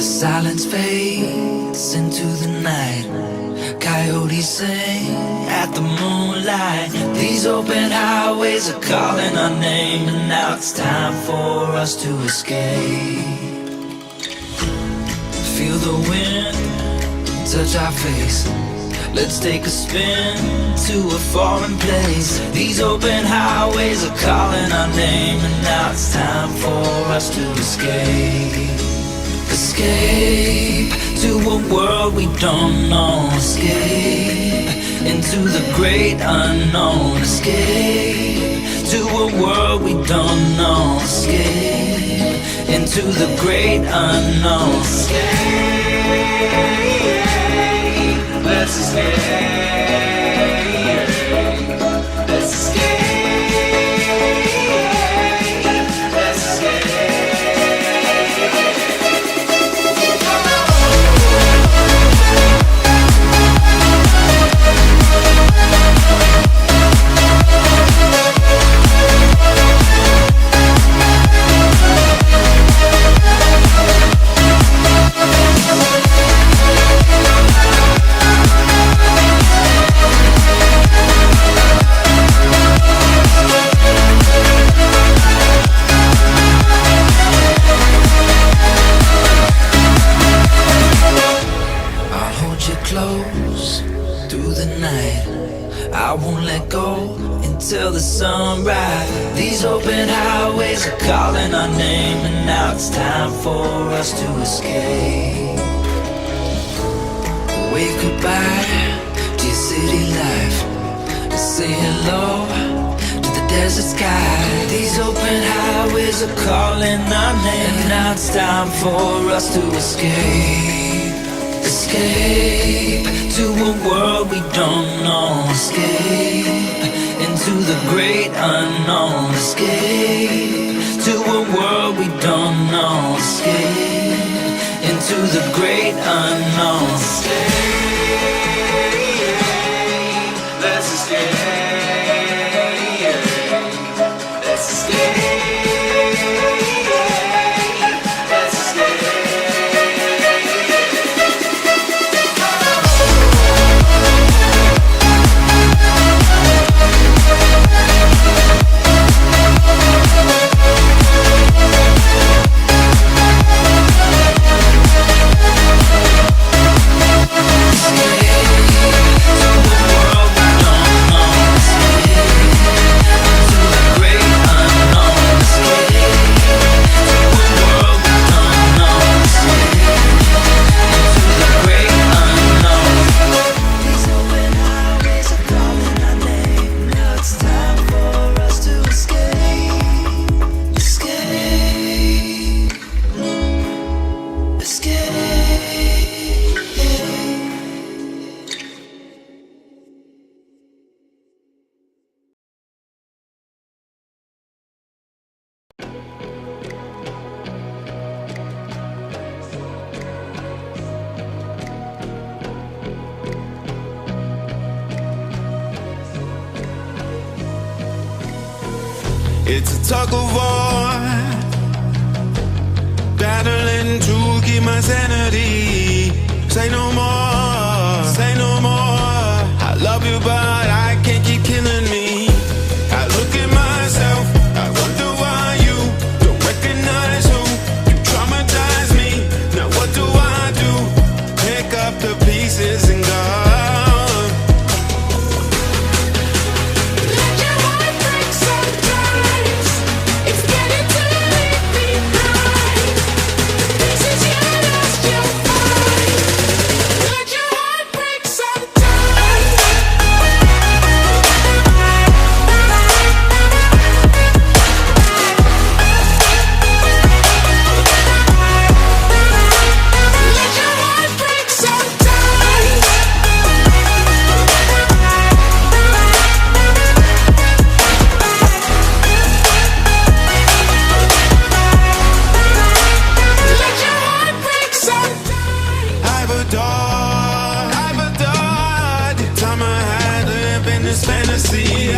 silence fades into the night. Coyotes sing at the moonlight. These open highways are calling our name, and now it's time for us to escape. Feel the wind touch our face. Let's take a spin to a foreign place. These open highways are calling our name, and now it's time for us to escape. Escape to a world we don't know. Escape into the great unknown. Escape to a world we don't know. Escape into the great unknown. Escape, let's escape. Let's escape. Let's escape. I won't let go until the sunrise. These open highways are calling our name, and now it's time for us to escape. Wave goodbye to your city life, and say hello to the desert sky. These open highways are calling our name, and now it's time for us to escape. Escape to a world we don't know. Escape into the great unknown. Escape to a world we don't know. Escape into the great unknown. Escape, let's escape. Let's escape. It's a tug of war, battling to keep my sanity. Say no more, say no more. I love you, but I can't keep killing me. I look at myself, I wonder why you don't recognize who you traumatized me. Now what do I do? Pick up the pieces and go. I've adored the time I had lived in this fantasy.